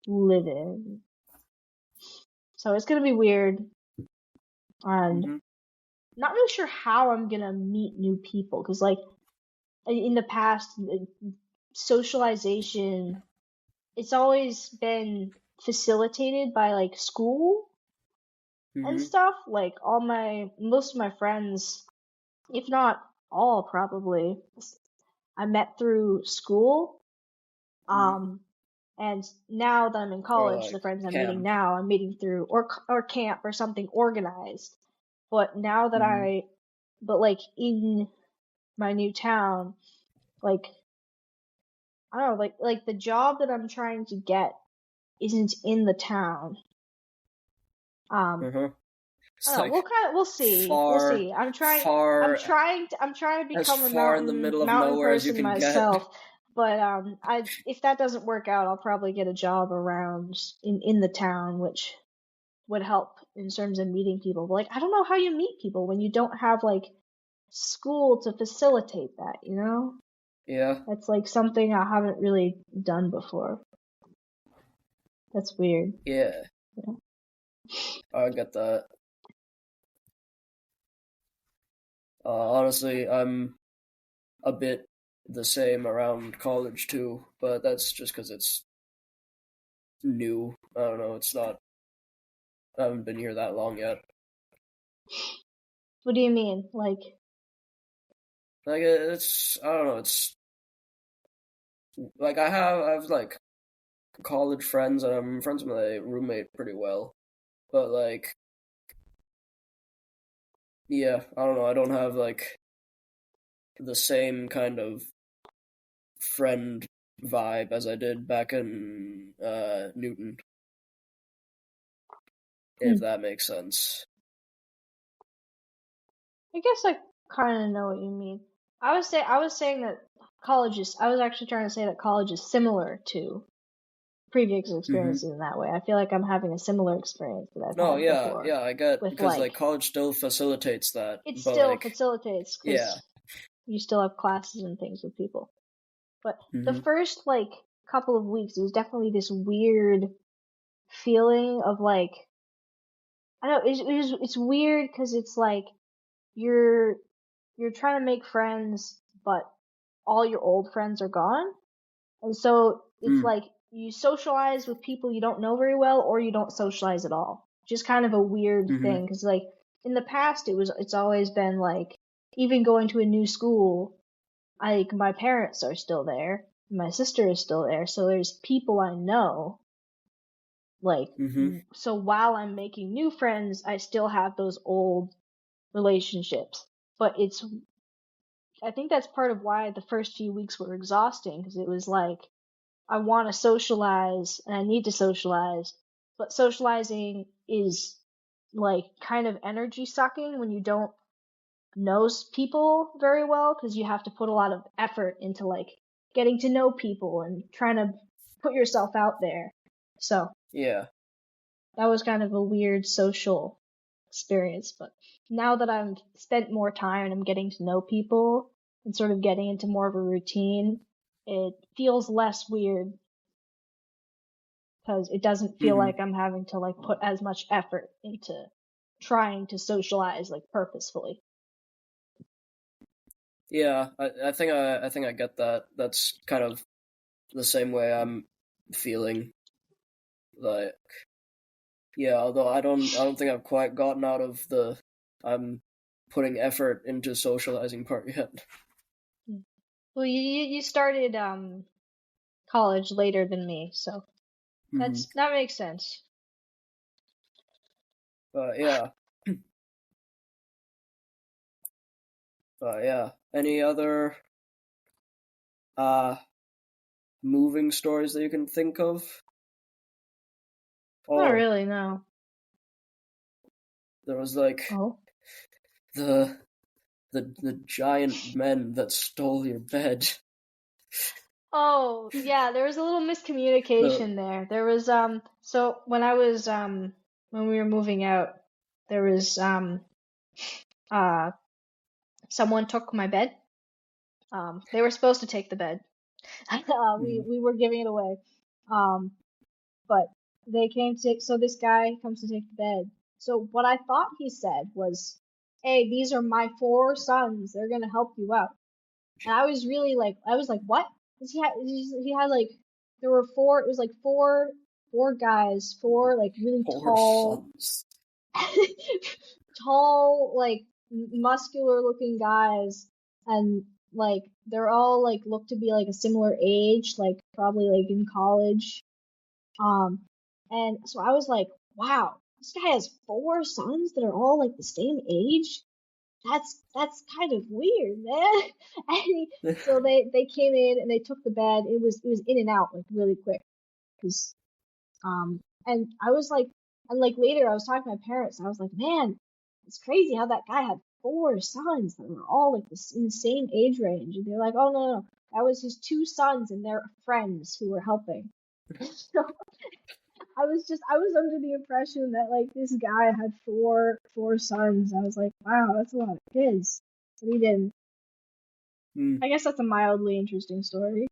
live in. So it's gonna be weird and Hmm. not really sure how I'm gonna meet new people because like in the past socialization it's always been facilitated by like school and Hmm. stuff. Like all my most of my friends, if not all probably, I met through school. Hmm. Um and now that I'm in Or college, the like friends I'm meeting camp. now, I'm meeting through or camp or something organized. But now that Hmm. but like in my new town, like I don't know, like the job that I'm trying to get isn't in the town. Um, Uh-huh. I It's don't know. like We'll see. We'll far, see. far, I'm trying to as become a far in the middle of mountain nowhere as you person can get. myself. But I if that doesn't work out, I'll probably get a job around in the town, which would help in terms of meeting people. But like I don't know how you meet people when you don't have like school to facilitate that, you know? Yeah, That's like something I haven't really done before. That's weird. yeah, Yeah. I get that. Honestly, I'm a bit the same around college too, but that's just because it's new. I don't know. It's not. I haven't been here that long yet. What do you mean? Like, Like it's. I don't know. It's like I have like college friends, and I'm friends with my roommate pretty well. But like, yeah, I don't know. I don't have like the same kind of friend vibe as I did back in Newton, if hmm, that makes sense. I guess I kind of know what you mean. I was saying that I was actually trying to say that college is similar to previous Hmm. experiences in that way. I feel like I'm having a similar experience that I've No, had yeah, before yeah, I get with because like like college still facilitates that, it but still like, facilitates yeah. because you still have classes and things with people. But the Hmm. first like couple of weeks, it was definitely this weird feeling of like I don't know it's weird because it's like you're you're trying to make friends, but all your old friends are gone. And so it's Mm. like you socialize with people you don't know very well or you don't socialize at all. Just kind of a weird Hmm. thing because like in the past it's always been like even going to a new school, like my parents are still there, my sister is still there, so there's people I know like Hmm. so while I'm making new friends, I still have those old relationships. But it's I think that's part of why the first few weeks were exhausting because it was like I want to socialize and I need to socialize, but socializing is like kind of energy sucking when you don't know people very well because you have to put a lot of effort into like getting to know people and trying to put yourself out there. So Yeah. that was kind of a weird social experience, but now that I've spent more time and I'm getting to know people and sort of getting into more of a routine, it feels less weird because it doesn't feel Hmm. like I'm having to like put as much effort into trying to socialize like purposefully. Yeah, I think I get that. That's kind of the same way I'm feeling. Like, yeah, although I don't think I've quite gotten out of the I'm putting effort into socializing part yet. Well, you started college later than me, so Hmm. that makes sense. But yeah, but yeah. Any other uh moving stories that you can think of? Not Oh, really, no. there was like Oh. the the giant men that stole your bed. Oh, yeah, there was a little The miscommunication there. There was so when I was when we were moving out, there was uh someone took my bed. They were supposed to take the bed. Mhm. We were giving it away. Um, but they came to so this guy comes to take the bed. So what I thought he said was, "Hey, these are my four sons. They're gonna help you out." And I was really like, I was like, what? 'Cause he had like there were four. It was like four guys, four like really Four tall, sons. tall like muscular looking guys, and like they're all like look to be like a similar age, like probably like in college. Um, and so I was like, wow, this guy has four sons that are all like the same age. That's kind of weird, man. And so they came in and they took the bed. It was in and out like really quick, cause and I was like, and like later I was talking to my parents and I was like, man, it's crazy how that guy had four sons that were all like this in the same age range. And they're like, oh no, no, that was his two sons and their friends who were helping. So I was under the impression that like this guy had four sons. I was like, wow, that's a lot of kids. But he didn't. Hmm. I guess that's a mildly interesting story.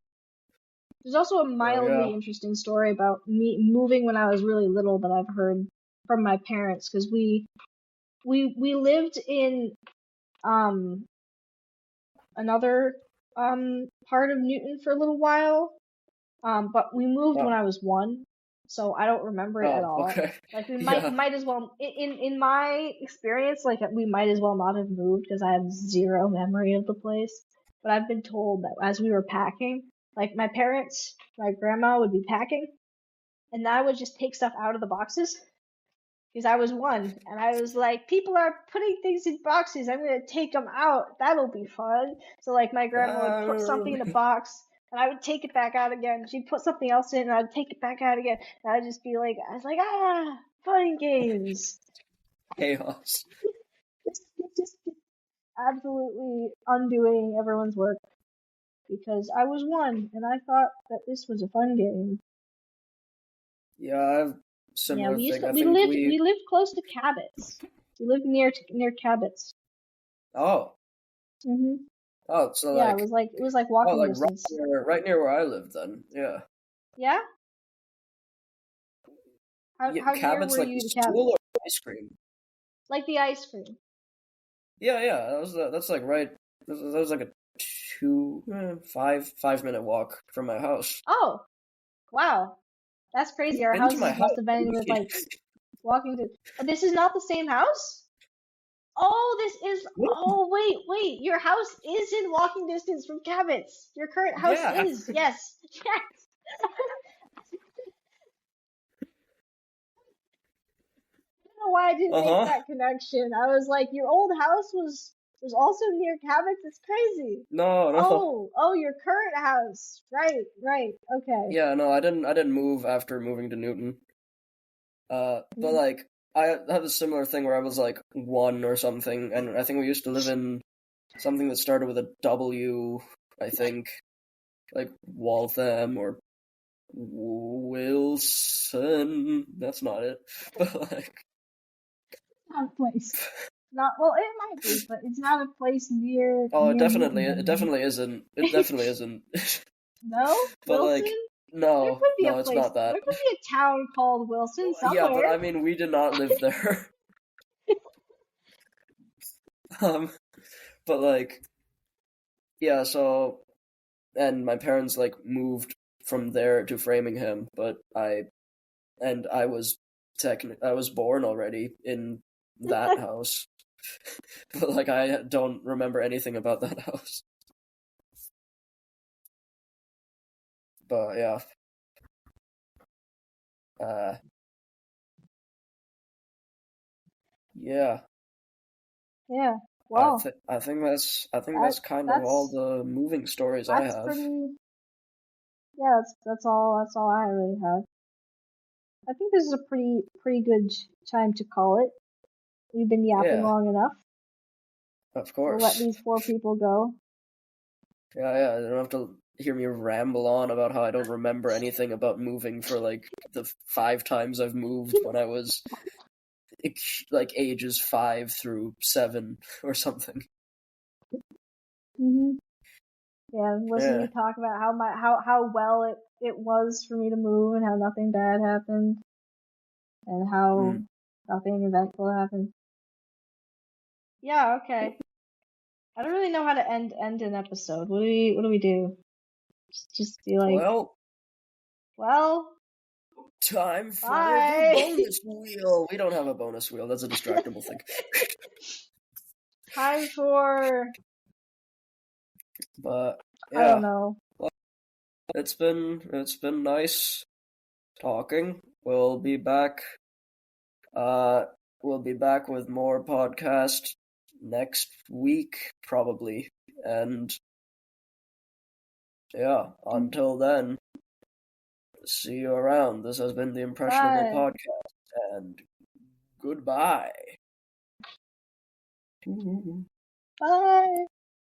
There's also a Oh mildly yeah. interesting story about me moving when I was really little that I've heard from my parents because we lived in um another part of Newton for a little while. But we moved when Oh. I was one, so I don't remember it at Oh. all. Okay. Like we Yeah. might as well in my experience, like we might as well not have moved because I have zero memory of the place. But I've been told that as we were packing, like my parents, my grandma would be packing, and I would just take stuff out of the boxes because I was one, and I was like, people are putting things in boxes. I'm gonna take them out. That'll be fun. So like my grandma would put something in a box, and I would take it back out again. She'd put something else in, and I'd take it back out again. And I'd just be like, I was like, fun and games. Chaos. Just absolutely undoing everyone's work because I was one, and I thought that this was a fun game. Yeah, I have Yeah, similar thing. I think we. we lived close to Cabot's. We lived near Cabot's. Oh. Mhm. Oh. So Yeah, like. it was like Oh, walking like distance. right near where I live. Then. Yeah. Yeah? Yeah. How near Cabot's were like the you to school or Cabot's? ice cream. Like the ice cream. Yeah. Yeah. That's like right. That was like a 5 minute walk from my house. Oh, wow. That's crazy. Our Into my houses must house. have been with like walking to. Oh, this is not the same house? Oh, this is. Oh, wait. Your house is in walking distance from Cabot's. Your current house Yeah. is. Yes. Yes. I don't know why I didn't make Uh-huh. that connection. I was like, your old house was also near Cabot's. It's crazy. No, no. Oh, your current house. Right. Okay. Yeah, no, I didn't move after moving to Newton. But like I have a similar thing where I was like one or something, and I think we used to live in something that started with a W, I think, like Waltham or Wilson. That's not it. But like, Not a place. Not well, it might be, but it's not a place oh, near Newton it anymore. definitely isn't. It definitely isn't. No, But Wilson. like, There no, could be a no, it's place. not that. There could be a town called Wilson Yeah, but somewhere. I mean, we did not live there. Um, but like, yeah, so, and my parents like moved from there to Framingham, but I was I was born already in that house, but like I don't remember anything about that house. But yeah, uh, yeah, Yeah. Well, I think that that's kind of all that's the moving stories I that's have. pretty. Yeah, that's all I really have. I think this is a pretty good time to call it. We've been yapping Yeah, long enough. of We'll let course. these four people go. Yeah, you don't have to hear me ramble on about how I don't remember anything about moving for like the 5 times I've moved when I was like ages 5 through 7 or something. Hmm. Yeah, listen to Yeah. me talk about how well it was for me to move and how nothing bad happened and Mm. how nothing eventful happened. Yeah, okay. I don't really know how to end an episode. What do we do? Just be like, Well, well, time for the bye. bonus wheel. We don't have a bonus wheel. That's a distractible thing. Time for But I don't yeah, know. well, it's been nice talking. Uh, we'll be back with more podcast next week probably. And yeah, until then, see you around. This has been the Impressionable Bye. Podcast, and goodbye. Bye.